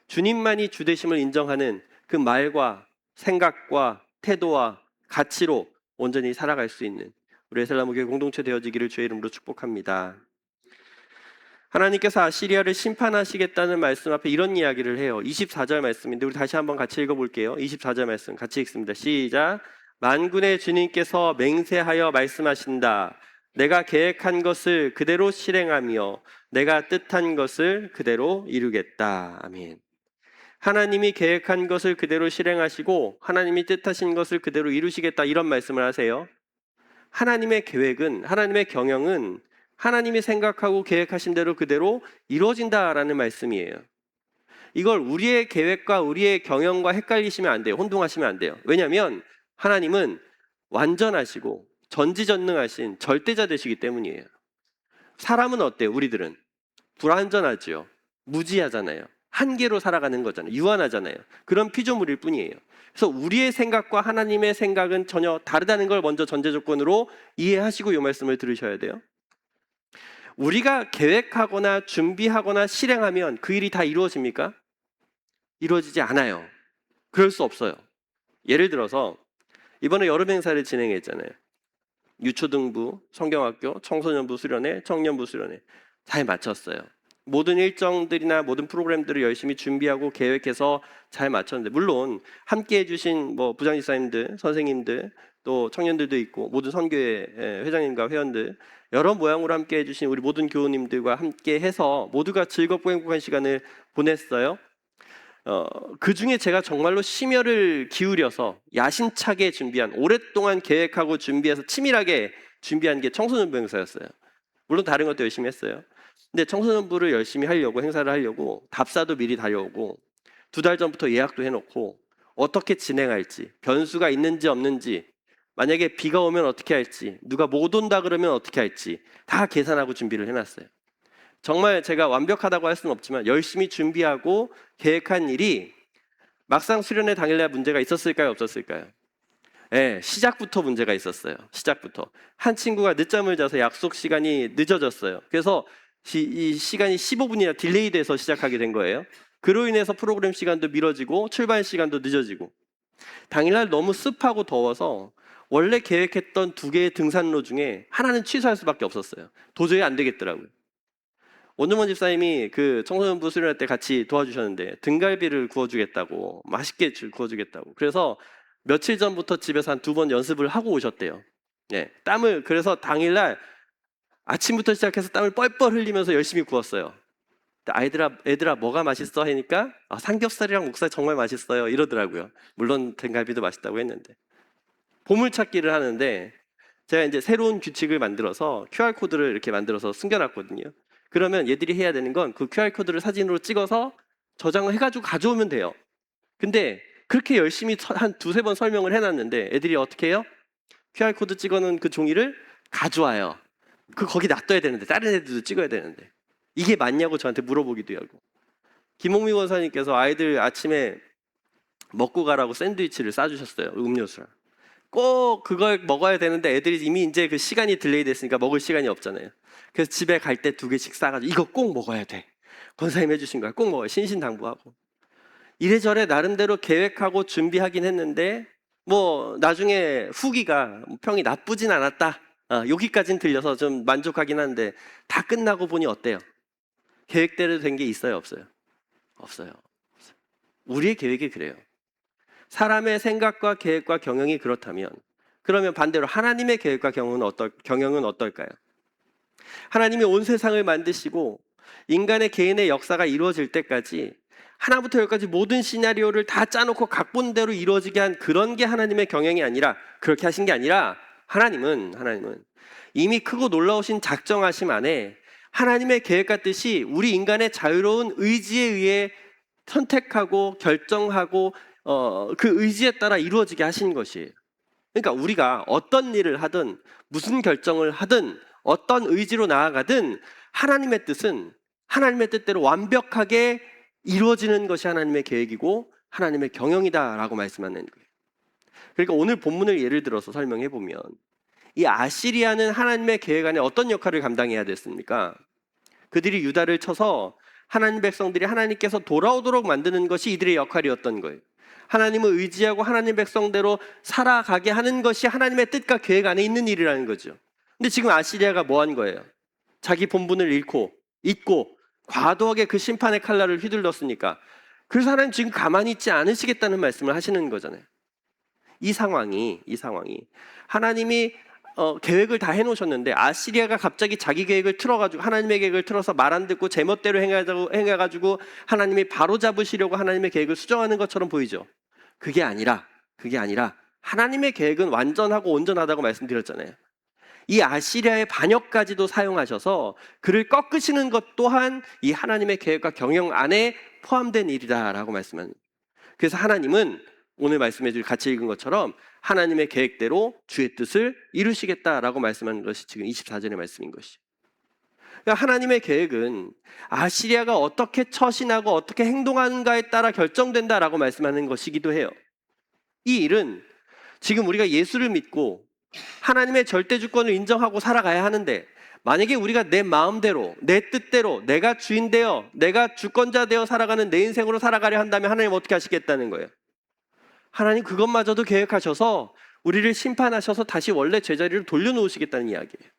주님만이 주되심을 인정하는 그 말과 생각과 태도와 가치로 온전히 살아갈 수 있는 우리 에셀나무 교회 공동체 되어지기를 주의 이름으로 축복합니다. 하나님께서 아시리아를 심판하시겠다는 말씀 앞에 이런 이야기를 해요. 24절 말씀인데 우리 다시 한번 같이 읽어볼게요. 24절 말씀 같이 읽습니다. 시작. 만군의 주님께서 맹세하여 말씀하신다. 내가 계획한 것을 그대로 실행하며 내가 뜻한 것을 그대로 이루겠다. 아멘. 하나님이 계획한 것을 그대로 실행하시고 하나님이 뜻하신 것을 그대로 이루시겠다, 이런 말씀을 하세요. 하나님의 계획은, 하나님의 경영은 하나님이 생각하고 계획하신 대로 그대로 이루어진다라는 말씀이에요. 이걸 우리의 계획과 우리의 경영과 헷갈리시면 안 돼요. 혼동하시면 안 돼요. 왜냐하면 하나님은 완전하시고 전지전능하신 절대자 되시기 때문이에요. 사람은 어때요? 우리들은 불완전하죠. 무지하잖아요. 한계로 살아가는 거잖아요. 유한하잖아요. 그런 피조물일 뿐이에요. 그래서 우리의 생각과 하나님의 생각은 전혀 다르다는 걸 먼저 전제 조건으로 이해하시고 이 말씀을 들으셔야 돼요. 우리가 계획하거나 준비하거나 실행하면 그 일이 다 이루어집니까? 이루어지지 않아요. 그럴 수 없어요. 예를 들어서 이번에 여름 행사를 진행했잖아요. 유초등부, 성경학교, 청소년부 수련회, 청년부 수련회 잘 마쳤어요. 모든 일정들이나 모든 프로그램들을 열심히 준비하고 계획해서 잘 마쳤는데, 물론 함께 해주신 부장집사님들, 선생님들, 또 청년들도 있고 모든 선교회 회장님과 회원들, 여러 모양으로 함께 해주신 우리 모든 교우님들과 함께 해서 모두가 즐겁고 행복한 시간을 보냈어요. 그 중에 제가 정말로 심혈을 기울여서 야심차게 준비한, 오랫동안 계획하고 준비해서 치밀하게 준비한 게 청소년부 행사였어요. 물론 다른 것도 열심히 했어요. 근데 청소년부를 열심히 하려고, 행사를 하려고 답사도 미리 다녀오고 2달 전부터 예약도 해놓고 어떻게 진행할지, 변수가 있는지 없는지, 만약에 비가 오면 어떻게 할지, 누가 못 온다 그러면 어떻게 할지 다 계산하고 준비를 해놨어요. 정말 제가 완벽하다고 할 수는 없지만 열심히 준비하고 계획한 일이 막상 수련회 당일날 문제가 있었을까요? 없었을까요? 네, 시작부터 문제가 있었어요. 시작부터. 한 친구가 늦잠을 자서 약속 시간이 늦어졌어요. 그래서 이 시간이 15분이나 딜레이 돼서 시작하게 된 거예요. 그로 인해서 프로그램 시간도 미뤄지고 출발 시간도 늦어지고, 당일날 너무 습하고 더워서 원래 계획했던 2개의 등산로 중에 하나는 취소할 수밖에 없었어요. 도저히 안 되겠더라고요. 원주원 집사님이 그 청소년부 수련회 때 같이 도와주셨는데 등갈비를 구워주겠다고, 맛있게 구워주겠다고, 그래서 며칠 전부터 집에서 한 2번 연습을 하고 오셨대요. 예, 땀을, 그래서 당일날 아침부터 시작해서 땀을 뻘뻘 흘리면서 열심히 구웠어요. 애들아 뭐가 맛있어? 하니까 삼겹살이랑 목살 정말 맛있어요 이러더라고요. 물론 등갈비도 맛있다고 했는데. 보물찾기를 하는데 제가 이제 새로운 규칙을 만들어서 QR코드를 이렇게 만들어서 숨겨놨거든요. 그러면 얘들이 해야 되는 건 그 QR코드를 사진으로 찍어서 저장을 해가지고 가져오면 돼요. 근데 그렇게 열심히 한 2-3번 설명을 해놨는데 애들이 어떻게 해요? QR코드 찍어놓은 그 종이를 가져와요. 거기 놔둬야 되는데, 다른 애들도 찍어야 되는데 이게 맞냐고 저한테 물어보기도 하고. 김홍미 원사님께서 아이들 아침에 먹고 가라고 샌드위치를 싸주셨어요. 음료수랑. 꼭 그걸 먹어야 되는데 애들이 이미 이제 그 시간이 딜레이 됐으니까 먹을 시간이 없잖아요. 그래서 집에 갈 때 2개씩 싸가지고 이거 꼭 먹어야 돼. 권사님 해주신 거야. 꼭 먹어요. 신신당부하고. 이래저래 나름대로 계획하고 준비하긴 했는데 나중에 후기가 평이 나쁘진 않았다, 여기까지는 들려서 좀 만족하긴 한데 다 끝나고 보니 어때요? 계획대로 된 게 있어요? 없어요? 없어요. 우리의 계획이 그래요. 사람의 생각과 계획과 경영이 그렇다면, 그러면 반대로 하나님의 계획과 경영은 어떨까요? 하나님이 온 세상을 만드시고 인간의 개인의 역사가 이루어질 때까지 하나부터 열까지 모든 시나리오를 다 짜놓고 각본대로 이루어지게 한 그런 게 하나님의 경영이 아니라, 그렇게 하신 게 아니라 하나님은 이미 크고 놀라우신 작정하심 안에 하나님의 계획과 뜻이 우리 인간의 자유로운 의지에 의해 선택하고 결정하고 그 의지에 따라 이루어지게 하신 것이에요. 그러니까 우리가 어떤 일을 하든 무슨 결정을 하든 어떤 의지로 나아가든 하나님의 뜻은 하나님의 뜻대로 완벽하게 이루어지는 것이 하나님의 계획이고 하나님의 경영이다라고 말씀하는 거예요. 그러니까 오늘 본문을 예를 들어서 설명해 보면, 이 아시리아는 하나님의 계획 안에 어떤 역할을 감당해야 됐습니까? 그들이 유다를 쳐서 하나님 백성들이 하나님께서 돌아오도록 만드는 것이 이들의 역할이었던 거예요. 하나님을 의지하고 하나님 백성대로 살아가게 하는 것이 하나님의 뜻과 계획 안에 있는 일이라는 거죠. 근데 지금 아시리아가 뭐 한 거예요? 자기 본분을 잃고 잊고 과도하게 그 심판의 칼날을 휘둘렀으니까 그래서 하나님 지금 가만히 있지 않으시겠다는 말씀을 하시는 거잖아요. 이 상황이 하나님이 계획을 다 해놓으셨는데 아시리아가 갑자기 자기 계획을 틀어가지고 하나님의 계획을 틀어서 말 안 듣고 제멋대로 행해가지고 하나님이 바로 잡으시려고 하나님의 계획을 수정하는 것처럼 보이죠. 그게 아니라 하나님의 계획은 완전하고 온전하다고 말씀드렸잖아요. 이 아시리아의 반역까지도 사용하셔서 그를 꺾으시는 것 또한 이 하나님의 계획과 경영 안에 포함된 일이다라고 말씀합니다. 그래서 하나님은 오늘 말씀해 줄 같이 읽은 것처럼 하나님의 계획대로 주의 뜻을 이루시겠다라고 말씀하는 것이 지금 24절의 말씀인 것이. 그러니까 하나님의 계획은 아시리아가 어떻게 처신하고 어떻게 행동하는가에 따라 결정된다라고 말씀하는 것이기도 해요. 이 일은 지금 우리가 예수를 믿고 하나님의 절대 주권을 인정하고 살아가야 하는데 만약에 우리가 내 마음대로 내 뜻대로 내가 주인 되어 내가 주권자 되어 살아가는 내 인생으로 살아가려 한다면 하나님 어떻게 하시겠다는 거예요? 하나님 그것마저도 계획하셔서 우리를 심판하셔서 다시 원래 제자리로 돌려놓으시겠다는 이야기예요.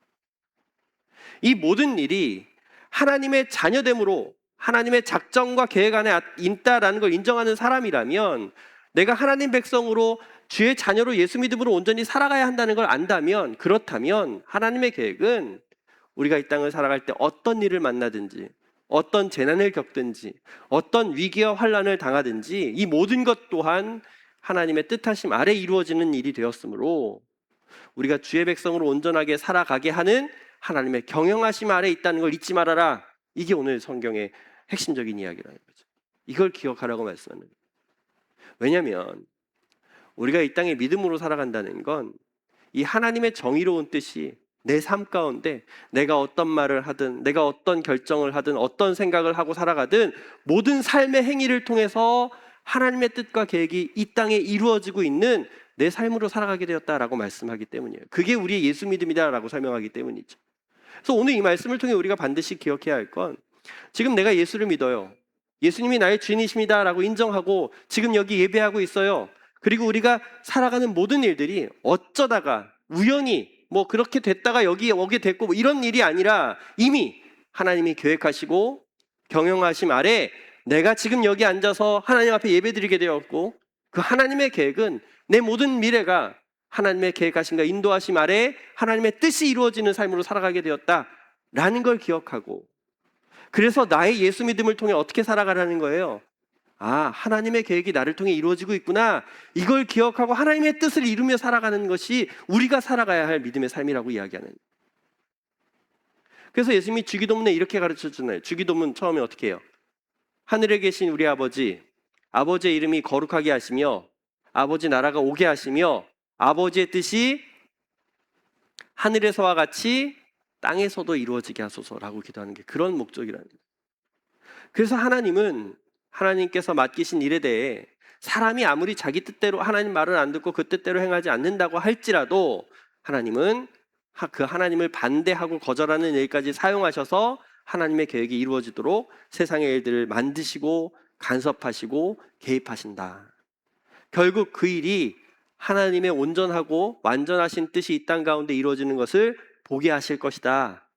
이 모든 일이 하나님의 자녀됨으로 하나님의 작정과 계획 안에 있다라는 걸 인정하는 사람이라면 내가 하나님 백성으로 주의 자녀로 예수 믿음으로 온전히 살아가야 한다는 걸 안다면 그렇다면 하나님의 계획은 우리가 이 땅을 살아갈 때 어떤 일을 만나든지 어떤 재난을 겪든지 어떤 위기와 환난을 당하든지 이 모든 것 또한 하나님의 뜻하심 아래 이루어지는 일이 되었으므로 우리가 주의 백성으로 온전하게 살아가게 하는 하나님의 경영하심 아래 있다는 걸 잊지 말아라. 이게 오늘 성경의 핵심적인 이야기라는 거죠. 이걸 기억하라고 말씀하는 거예요. 왜냐하면 우리가 이 땅에 믿음으로 살아간다는 건 이 하나님의 정의로운 뜻이 내 삶 가운데 내가 어떤 말을 하든 내가 어떤 결정을 하든 어떤 생각을 하고 살아가든 모든 삶의 행위를 통해서 하나님의 뜻과 계획이 이 땅에 이루어지고 있는 내 삶으로 살아가게 되었다라고 말씀하기 때문이에요. 그게 우리의 예수 믿음이다라고 설명하기 때문이죠. 그래서 오늘 이 말씀을 통해 우리가 반드시 기억해야 할 건 지금 내가 예수를 믿어요. 예수님이 나의 주인이십니다라고 인정하고 지금 여기 예배하고 있어요. 그리고 우리가 살아가는 모든 일들이 어쩌다가 우연히 뭐 그렇게 됐다가 여기 오게 됐고 뭐 이런 일이 아니라 이미 하나님이 계획하시고 경영하심 아래 내가 지금 여기 앉아서 하나님 앞에 예배드리게 되었고 그 하나님의 계획은 내 모든 미래가 하나님의 계획하심과 인도하심 아래 하나님의 뜻이 이루어지는 삶으로 살아가게 되었다라는 걸 기억하고 그래서 나의 예수 믿음을 통해 어떻게 살아가라는 거예요. 아, 하나님의 계획이 나를 통해 이루어지고 있구나. 이걸 기억하고 하나님의 뜻을 이루며 살아가는 것이 우리가 살아가야 할 믿음의 삶이라고 이야기하는. 그래서 예수님이 주기도문에 이렇게 가르쳐주잖아요. 주기도문 처음에 어떻게 해요? 하늘에 계신 우리 아버지, 아버지의 이름이 거룩하게 하시며 아버지 나라가 오게 하시며 아버지의 뜻이 하늘에서와 같이 땅에서도 이루어지게 하소서라고 기도하는 게 그런 목적이라는 거예요. 그래서 하나님께서 맡기신 일에 대해 사람이 아무리 자기 뜻대로 하나님 말을 안 듣고 그 뜻대로 행하지 않는다고 할지라도 하나님은 그 하나님을 반대하고 거절하는 일까지 사용하셔서 하나님의 계획이 이루어지도록 세상의 일들을 만드시고 간섭하시고 개입하신다. 결국 그 일이 하나님의 온전하고 완전하신 뜻이 이 땅 가운데 이루어지는 것을 보게 하실 것이다.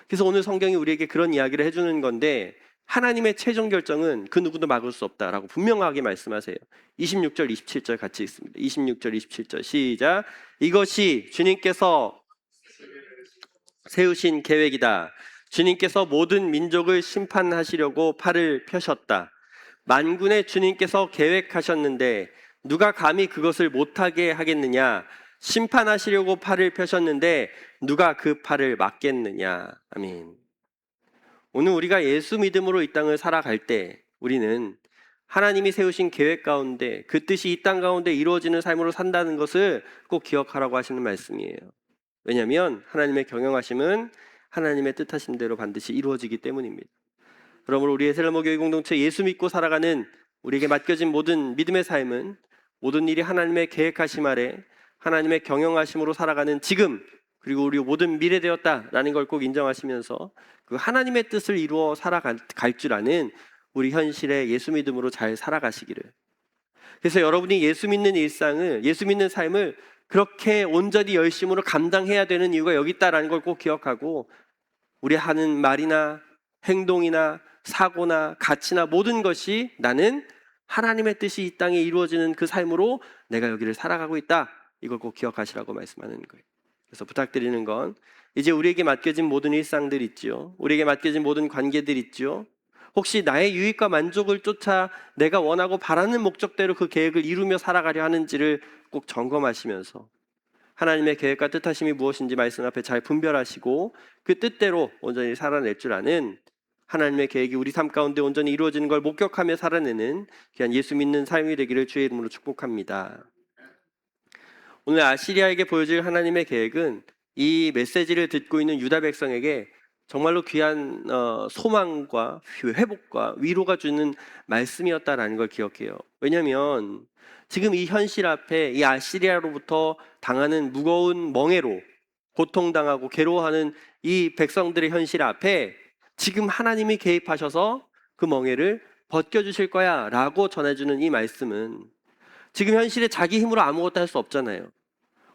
그래서 오늘 성경이 우리에게 그런 이야기를 해주는 건데 하나님의 최종 결정은 그 누구도 막을 수 없다라고 분명하게 말씀하세요. 26절 27절 같이 읽습니다. 26절 27절 시작. 이것이 주님께서 세우신 계획이다. 주님께서 모든 민족을 심판하시려고 팔을 펴셨다. 만군의 주님께서 계획하셨는데 누가 감히 그것을 못하게 하겠느냐. 심판하시려고 팔을 펴셨는데 누가 그 팔을 막겠느냐. 아멘. 오늘 우리가 예수 믿음으로 이 땅을 살아갈 때 우리는 하나님이 세우신 계획 가운데 그 뜻이 이 땅 가운데 이루어지는 삶으로 산다는 것을 꼭 기억하라고 하시는 말씀이에요. 왜냐하면 하나님의 경영하심은 하나님의 뜻하신 대로 반드시 이루어지기 때문입니다. 그러므로 우리 에셀라모교회 공동체 예수 믿고 살아가는 우리에게 맡겨진 모든 믿음의 삶은 모든 일이 하나님의 계획하심 아래 하나님의 경영하심으로 살아가는 지금 그리고 우리 모든 미래 되었다라는 걸 꼭 인정하시면서 그 하나님의 뜻을 이루어 살아갈 줄 아는 우리 현실의 예수 믿음으로 잘 살아가시기를. 그래서 여러분이 예수 믿는 일상을 예수 믿는 삶을 그렇게 온전히 열심으로 감당해야 되는 이유가 여기 있다라는 걸 꼭 기억하고 우리 하는 말이나 행동이나 사고나 가치나 모든 것이 나는 하나님의 뜻이 이 땅에 이루어지는 그 삶으로 내가 여기를 살아가고 있다. 이걸 꼭 기억하시라고 말씀하는 거예요. 그래서 부탁드리는 건 이제 우리에게 맡겨진 모든 일상들 있죠. 우리에게 맡겨진 모든 관계들 있죠. 혹시 나의 유익과 만족을 쫓아 내가 원하고 바라는 목적대로 그 계획을 이루며 살아가려 하는지를 꼭 점검하시면서 하나님의 계획과 뜻하심이 무엇인지 말씀 앞에 잘 분별하시고 그 뜻대로 온전히 살아낼 줄 아는 하나님의 계획이 우리 삶 가운데 온전히 이루어지는 걸 목격하며 살아내는 귀한 예수 믿는 삶이 되기를 주의 이름으로 축복합니다. 오늘 아시리아에게 보여질 하나님의 계획은 이 메시지를 듣고 있는 유다 백성에게 정말로 귀한 소망과 회복과 위로가 주는 말씀이었다라는 걸 기억해요. 왜냐하면 지금 이 현실 앞에 이 아시리아로부터 당하는 무거운 멍에로 고통당하고 괴로워하는 이 백성들의 현실 앞에 지금 하나님이 개입하셔서 그 멍에를 벗겨주실 거야 라고 전해주는 이 말씀은 지금 현실에 자기 힘으로 아무것도 할 수 없잖아요.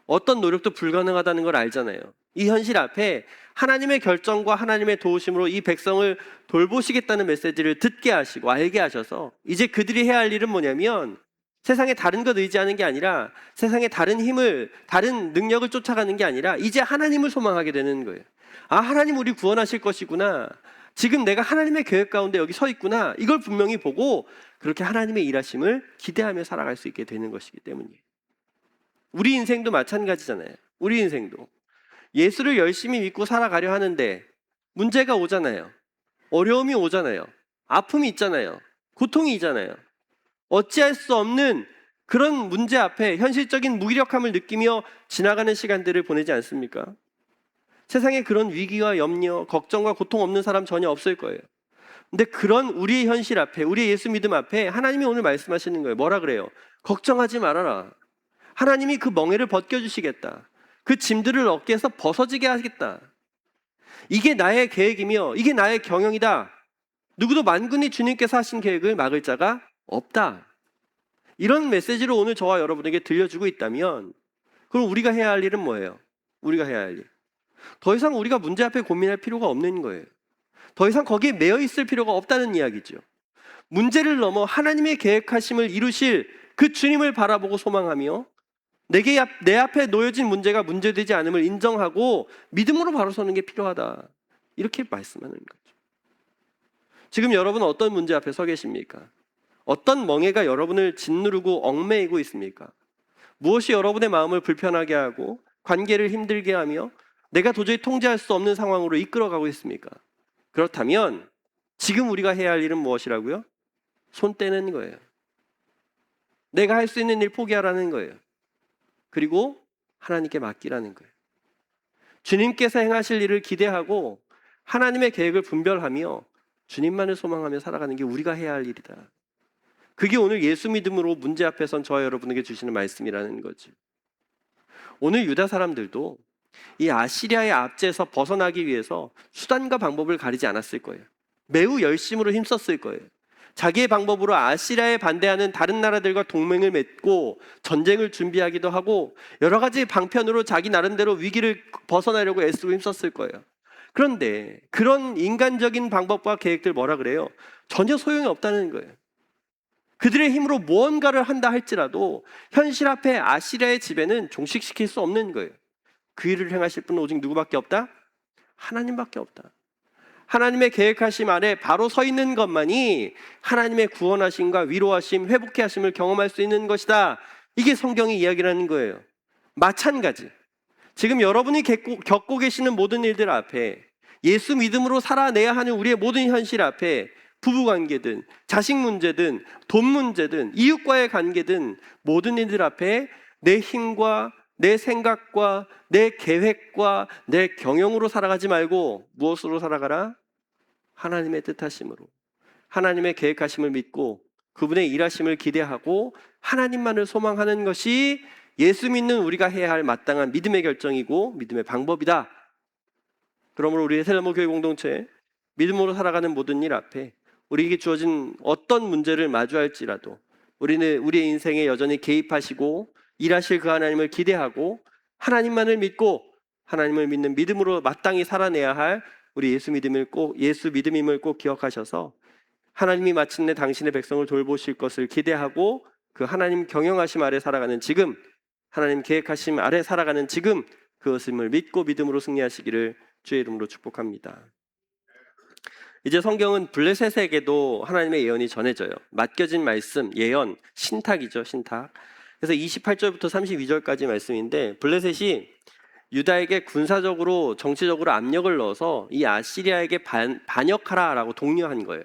어떤 노력도 불가능하다는 걸 알잖아요. 이 현실 앞에 하나님의 결정과 하나님의 도우심으로 이 백성을 돌보시겠다는 메시지를 듣게 하시고 알게 하셔서 이제 그들이 해야 할 일은 뭐냐면 세상에 다른 것 의지하는 게 아니라 세상에 다른 힘을, 다른 능력을 쫓아가는 게 아니라 이제 하나님을 소망하게 되는 거예요. 아, 하나님 우리 구원하실 것이구나. 지금 내가 하나님의 계획 가운데 여기 서 있구나. 이걸 분명히 보고 그렇게 하나님의 일하심을 기대하며 살아갈 수 있게 되는 것이기 때문이에요. 우리 인생도 마찬가지잖아요. 우리 인생도 예수를 열심히 믿고 살아가려 하는데 문제가 오잖아요. 어려움이 오잖아요. 아픔이 있잖아요. 고통이 있잖아요. 어찌할 수 없는 그런 문제 앞에 현실적인 무기력함을 느끼며 지나가는 시간들을 보내지 않습니까? 세상에 그런 위기와 염려, 걱정과 고통 없는 사람 전혀 없을 거예요. 근데 그런 우리의 현실 앞에, 우리의 예수 믿음 앞에 하나님이 오늘 말씀하시는 거예요. 뭐라 그래요? 걱정하지 말아라. 하나님이 그 멍에를 벗겨주시겠다. 그 짐들을 어깨에서 벗어지게 하겠다. 이게 나의 계획이며 이게 나의 경영이다. 누구도 만군의 주님께서 하신 계획을 막을 자가 없다. 이런 메시지를 오늘 저와 여러분에게 들려주고 있다면 그럼 우리가 해야 할 일은 뭐예요? 우리가 해야 할 일. 더 이상 우리가 문제 앞에 고민할 필요가 없는 거예요. 더 이상 거기에 매여 있을 필요가 없다는 이야기죠. 문제를 넘어 하나님의 계획하심을 이루실 그 주님을 바라보고 소망하며 내 앞에 놓여진 문제가 문제되지 않음을 인정하고 믿음으로 바로 서는 게 필요하다. 이렇게 말씀하는 거죠. 지금 여러분은 어떤 문제 앞에 서 계십니까? 어떤 멍에가 여러분을 짓누르고 얽매이고 있습니까? 무엇이 여러분의 마음을 불편하게 하고 관계를 힘들게 하며 내가 도저히 통제할 수 없는 상황으로 이끌어가고 있습니까? 그렇다면 지금 우리가 해야 할 일은 무엇이라고요? 손 떼는 거예요. 내가 할 수 있는 일 포기하라는 거예요. 그리고 하나님께 맡기라는 거예요. 주님께서 행하실 일을 기대하고 하나님의 계획을 분별하며 주님만을 소망하며 살아가는 게 우리가 해야 할 일이다. 그게 오늘 예수 믿음으로 문제 앞에 선 저와 여러분에게 주시는 말씀이라는 거죠. 오늘 유다 사람들도 이 아시리아의 압제에서 벗어나기 위해서 수단과 방법을 가리지 않았을 거예요. 매우 열심으로 힘썼을 거예요. 자기의 방법으로 아시리아에 반대하는 다른 나라들과 동맹을 맺고 전쟁을 준비하기도 하고 여러 가지 방편으로 자기 나름대로 위기를 벗어나려고 애쓰고 힘썼을 거예요. 그런데 그런 인간적인 방법과 계획들 뭐라 그래요? 전혀 소용이 없다는 거예요. 그들의 힘으로 무언가를 한다 할지라도 현실 앞에 아시리아의 지배는 종식시킬 수 없는 거예요. 그 일을 행하실 분은 오직 누구밖에 없다? 하나님밖에 없다. 하나님의 계획하심 아래 바로 서 있는 것만이 하나님의 구원하심과 위로하심, 회복케 하심을 경험할 수 있는 것이다. 이게 성경의 이야기라는 거예요. 마찬가지. 지금 여러분이 겪고 계시는 모든 일들 앞에 예수 믿음으로 살아내야 하는 우리의 모든 현실 앞에 부부관계든 자식 문제든 돈 문제든 이웃과의 관계든 모든 일들 앞에 내 힘과 내 생각과 내 계획과 내 경영으로 살아가지 말고 무엇으로 살아가라? 하나님의 뜻하심으로, 하나님의 계획하심을 믿고 그분의 일하심을 기대하고 하나님만을 소망하는 것이 예수 믿는 우리가 해야 할 마땅한 믿음의 결정이고 믿음의 방법이다. 그러므로 우리 셀레모 교회 공동체 믿음으로 살아가는 모든 일 앞에 우리에게 주어진 어떤 문제를 마주할지라도 우리는 우리의 인생에 여전히 개입하시고 일하실 그 하나님을 기대하고 하나님만을 믿고 하나님을 믿는 믿음으로 마땅히 살아내야 할 우리 예수 믿음임을 꼭 기억하셔서 하나님이 마침내 당신의 백성을 돌보실 것을 기대하고 그 하나님 경영하심 아래 살아가는 지금, 하나님 계획하심 아래 살아가는 지금, 그것을 믿고 믿음으로 승리하시기를 주의 이름으로 축복합니다. 이제 성경은 블레셋에게도 하나님의 예언이 전해져요. 맡겨진 말씀, 예언, 신탁이죠, 신탁. 그래서 28절부터 32절까지 말씀인데, 블레셋이 유다에게 군사적으로 정치적으로 압력을 넣어서 이 아시리아에게 반역하라라고 독려한 거예요.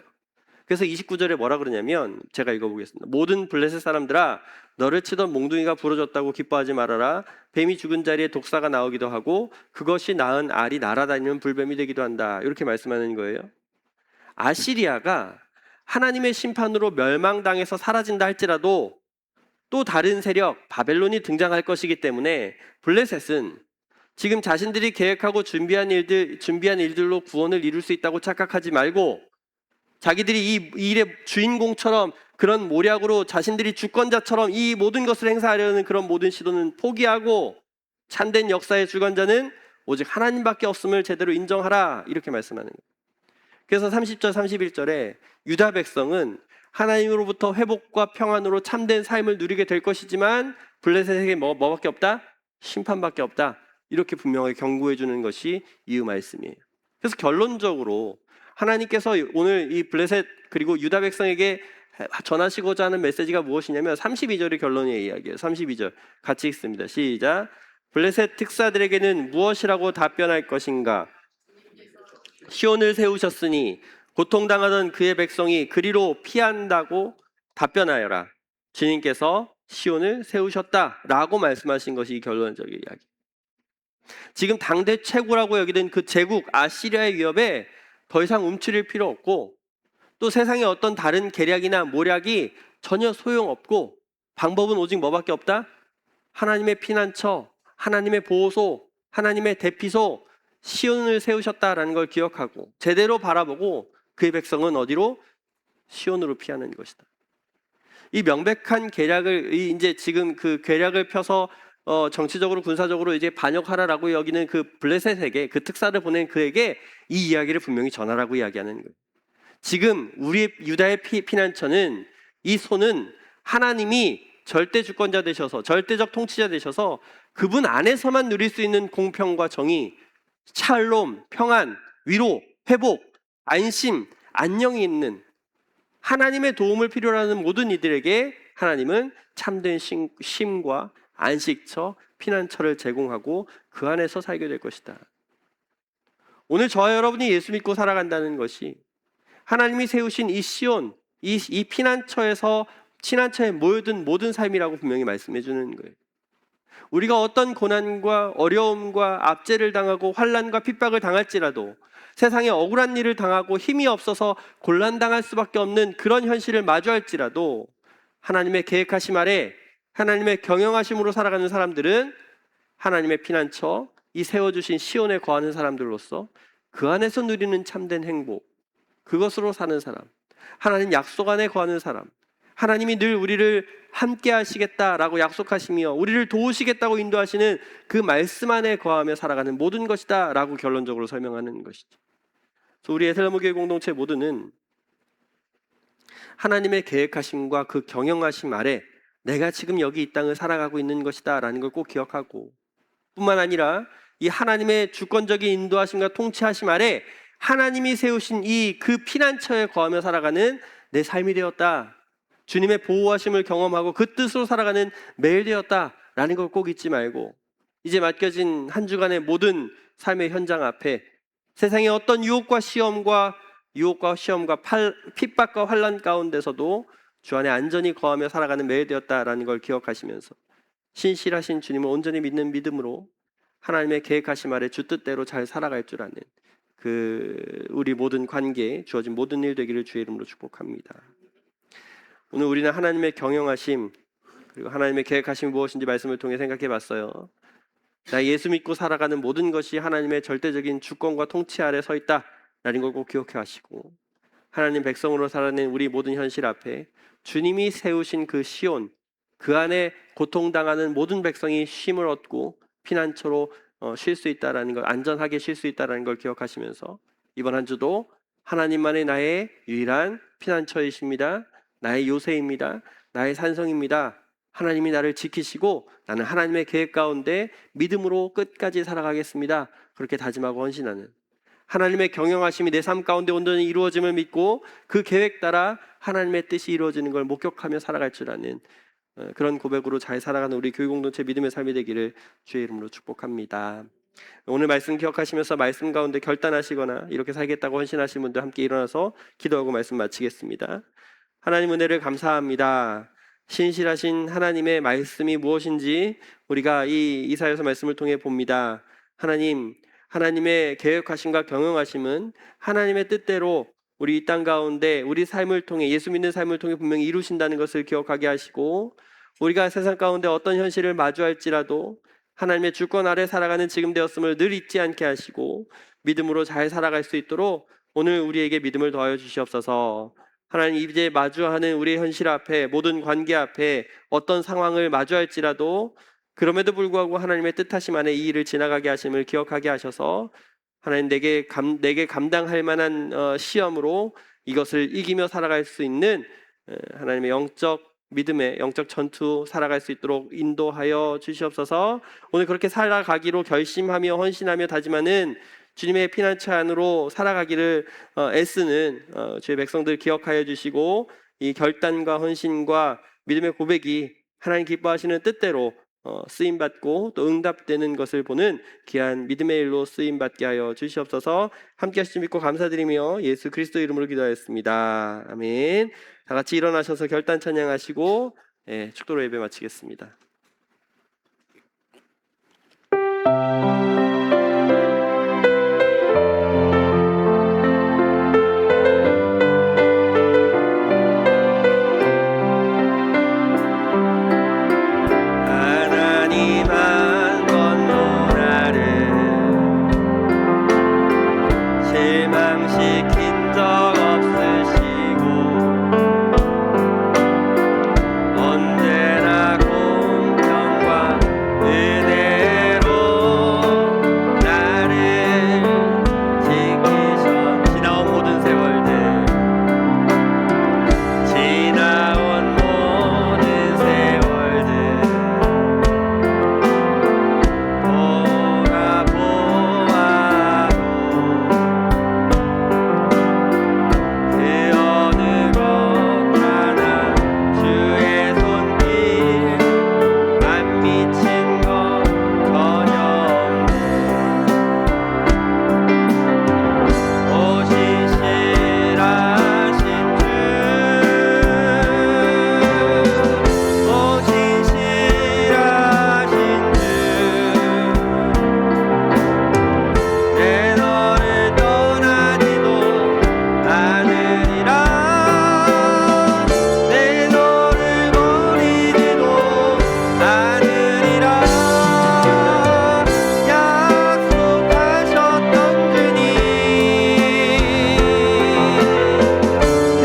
그래서 29절에 뭐라 그러냐면, 제가 읽어보겠습니다. 모든 블레셋 사람들아, 너를 치던 몽둥이가 부러졌다고 기뻐하지 말아라. 뱀이 죽은 자리에 독사가 나오기도 하고 그것이 낳은 알이 날아다니는 불뱀이 되기도 한다. 이렇게 말씀하는 거예요. 아시리아가 하나님의 심판으로 멸망당해서 사라진다 할지라도 또 다른 세력 바벨론이 등장할 것이기 때문에 블레셋은 지금 자신들이 계획하고 준비한 일들로 구원을 이룰 수 있다고 착각하지 말고, 자기들이 이 일의 주인공처럼 그런 모략으로 자신들이 주권자처럼 이 모든 것을 행사하려는 그런 모든 시도는 포기하고, 참된 역사의 주관자는 오직 하나님밖에 없음을 제대로 인정하라, 이렇게 말씀하는 거예요. 그래서 30절 31절에 유다 백성은 하나님으로부터 회복과 평안으로 참된 삶을 누리게 될 것이지만 블레셋에게 뭐밖에 없다? 심판밖에 없다. 이렇게 분명하게 경고해 주는 것이 이유 말씀이에요. 그래서 결론적으로 하나님께서 오늘 이 블레셋 그리고 유다 백성에게 전하시고자 하는 메시지가 무엇이냐면 32절의 결론의 이야기예요. 32절 같이 읽습니다. 시작. 블레셋 특사들에게는 무엇이라고 답변할 것인가? 시온을 세우셨으니 고통당하던 그의 백성이 그리로 피한다고 답변하여라. 주님께서 시온을 세우셨다라고 말씀하신 것이 이 결론적인 이야기. 지금 당대 최고라고 여기는 그 제국 아시리아의 위협에 더 이상 움츠릴 필요 없고, 또 세상의 어떤 다른 계략이나 모략이 전혀 소용없고, 방법은 오직 뭐밖에 없다? 하나님의 피난처, 하나님의 보호소, 하나님의 대피소 시온을 세우셨다라는 걸 기억하고 제대로 바라보고 그의 백성은 어디로? 시온으로 피하는 것이다. 이 명백한 계략을 이제 지금 그 계략을 펴서 정치적으로 군사적으로 이제 반역하라라고 여기는 그 블레셋에게, 그 특사를 보낸 그에게 이 이야기를 분명히 전하라고 이야기하는 거예요. 지금 우리 유다의 피난처는, 이 손은 하나님이 절대 주권자 되셔서 절대적 통치자 되셔서 그분 안에서만 누릴 수 있는 공평과 정의, 샬롬, 평안, 위로, 회복, 안심, 안녕이 있는 하나님의 도움을 필요로 하는 모든 이들에게 하나님은 참된 쉼과 안식처, 피난처를 제공하고 그 안에서 살게 될 것이다. 오늘 저와 여러분이 예수 믿고 살아간다는 것이 하나님이 세우신 이 시온, 이 피난처에서 피난처에 모여든 모든 삶이라고 분명히 말씀해 주는 거예요. 우리가 어떤 고난과 어려움과 압제를 당하고 환난과 핍박을 당할지라도, 세상에 억울한 일을 당하고 힘이 없어서 곤란당할 수밖에 없는 그런 현실을 마주할지라도 하나님의 계획하심 아래 하나님의 경영하심으로 살아가는 사람들은 하나님의 피난처, 이 세워주신 시온에 거하는 사람들로서 그 안에서 누리는 참된 행복, 그것으로 사는 사람, 하나님 약속 안에 거하는 사람, 하나님이 늘 우리를 함께 하시겠다라고 약속하시며 우리를 도우시겠다고 인도하시는 그 말씀 안에 거하며 살아가는 모든 것이다 라고 결론적으로 설명하는 것이죠. 그래서 우리 에셀나무교회 공동체 모두는 하나님의 계획하심과 그 경영하심 아래 내가 지금 여기 이 땅을 살아가고 있는 것이다 라는 걸 꼭 기억하고, 뿐만 아니라 이 하나님의 주권적인 인도하심과 통치하심 아래 하나님이 세우신 이 그 피난처에 거하며 살아가는 내 삶이 되었다, 주님의 보호하심을 경험하고 그 뜻으로 살아가는 매일 되었다라는 걸 꼭 잊지 말고, 이제 맡겨진 한 주간의 모든 삶의 현장 앞에 세상의 어떤 유혹과 시험과 핍박과 환난 가운데서도 주 안에 안전히 거하며 살아가는 매일 되었다라는 걸 기억하시면서 신실하신 주님을 온전히 믿는 믿음으로 하나님의 계획하심 아래 주 뜻대로 잘 살아갈 줄 아는 그 우리 모든 관계에 주어진 모든 일 되기를 주의 이름으로 축복합니다. 오늘 우리는 하나님의 경영하심 그리고 하나님의 계획하심이 무엇인지 말씀을 통해 생각해 봤어요. 나 예수 믿고 살아가는 모든 것이 하나님의 절대적인 주권과 통치 아래 서 있다라는 걸 꼭 기억해 하시고, 하나님 백성으로 살아낸 우리 모든 현실 앞에 주님이 세우신 그 시온, 그 안에 고통당하는 모든 백성이 쉼을 얻고 피난처로 쉴 수 있다라는 걸, 안전하게 쉴 수 있다라는 걸 기억하시면서 이번 한 주도 하나님만이 나의 유일한 피난처이십니다. 나의 요새입니다. 나의 산성입니다. 하나님이 나를 지키시고 나는 하나님의 계획 가운데 믿음으로 끝까지 살아가겠습니다. 그렇게 다짐하고 헌신하는, 하나님의 경영하심이 내 삶 가운데 온전히 이루어짐을 믿고 그 계획 따라 하나님의 뜻이 이루어지는 걸 목격하며 살아갈 줄 아는 그런 고백으로 잘 살아가는 우리 교회공동체 믿음의 삶이 되기를 주의 이름으로 축복합니다. 오늘 말씀 기억하시면서 말씀 가운데 결단하시거나 이렇게 살겠다고 헌신하신 분들 함께 일어나서 기도하고 말씀 마치겠습니다. 하나님 은혜를 감사합니다. 신실하신 하나님의 말씀이 무엇인지 우리가 이 이사야서 말씀을 통해 봅니다. 하나님의 계획하심과 경영하심은 하나님의 뜻대로 우리 이 땅 가운데 우리 삶을 통해, 예수 믿는 삶을 통해 분명히 이루신다는 것을 기억하게 하시고, 우리가 세상 가운데 어떤 현실을 마주할지라도 하나님의 주권 아래 살아가는 지금 되었음을 늘 잊지 않게 하시고 믿음으로 잘 살아갈 수 있도록 오늘 우리에게 믿음을 더하여 주시옵소서. 하나님, 이제 마주하는 우리의 현실 앞에, 모든 관계 앞에 어떤 상황을 마주할지라도 그럼에도 불구하고 하나님의 뜻하심 안에 이 일을 지나가게 하심을 기억하게 하셔서 하나님, 내게 감당할 만한 시험으로 이것을 이기며 살아갈 수 있는 하나님의 영적 믿음의 영적 전투 살아갈 수 있도록 인도하여 주시옵소서. 오늘 그렇게 살아가기로 결심하며 헌신하며 다짐하는 주님의 피난처 안으로 살아가기를 애쓰는 주의 백성들 기억하여 주시고, 이 결단과 헌신과 믿음의 고백이 하나님 기뻐하시는 뜻대로 쓰임받고 또 응답되는 것을 보는 귀한 믿음의 일로 쓰임받게 하여 주시옵소서. 함께 하시지 믿고 감사드리며 예수 그리스도 이름으로 기도하였습니다. 아멘. 다 같이 일어나셔서 결단 찬양하시고 축도로 예배 마치겠습니다. 실망시킨 적 없으시고 언제나 공평과 은혜로 나를 지키셔. 지나온 모든 세월들, 지나온 모든 세월들 돌아보아도 그 어느 것 하나 주의 손길 안 미친 것 전혀 없네. 오신 실하신 주, 오신 실하신 주, 내 너를 떠나지도 않으리라. 내 너를 버리지도 않으리라. 약속하셨던 주님, 그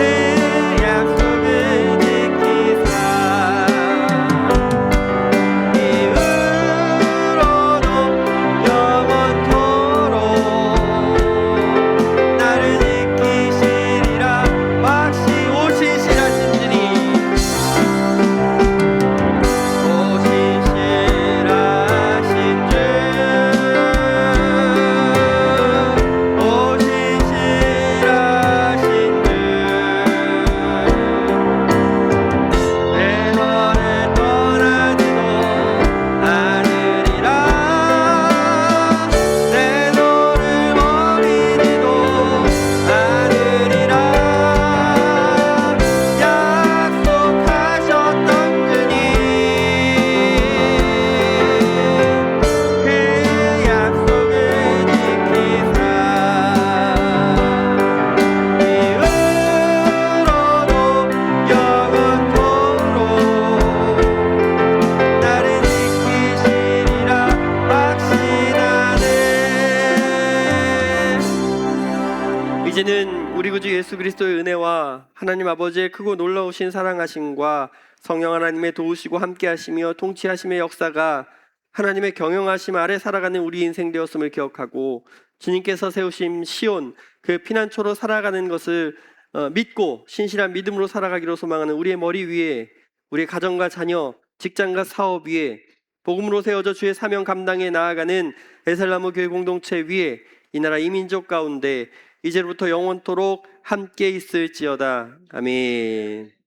약속을 지키사 이후로도 영원토록 나를 지키시리라. 막시 오신 실하신 주님, 오신 실하신 주, 오신 실하신 주, 내 너를 떠나지도 않으리라. 내 너를 버리지도 않으리라. 약속하셨던 주님, 그 약속을 지키사 이후로도 영원토록 나를 지키시리라. 확신하네. 이제는 우리 구주 예수 그리스도의 은혜와 하나님 아버지의 크고 놀라우신 사랑하심과 성령 하나님의 도우시고 함께하시며 통치하심의 역사가 하나님의 경영하심 아래 살아가는 우리 인생 되었음을 기억하고 주님께서 세우신 시온, 그 피난처로 살아가는 것을 믿고 신실한 믿음으로 살아가기로 소망하는 우리의 머리 위에, 우리의 가정과 자녀, 직장과 사업 위에, 복음으로 세워져 주의 사명 감당해 나아가는 에셀나무 교회 공동체 위에, 이 나라 이 민족 가운데 이제부터 영원토록 함께 있을지어다. 아멘.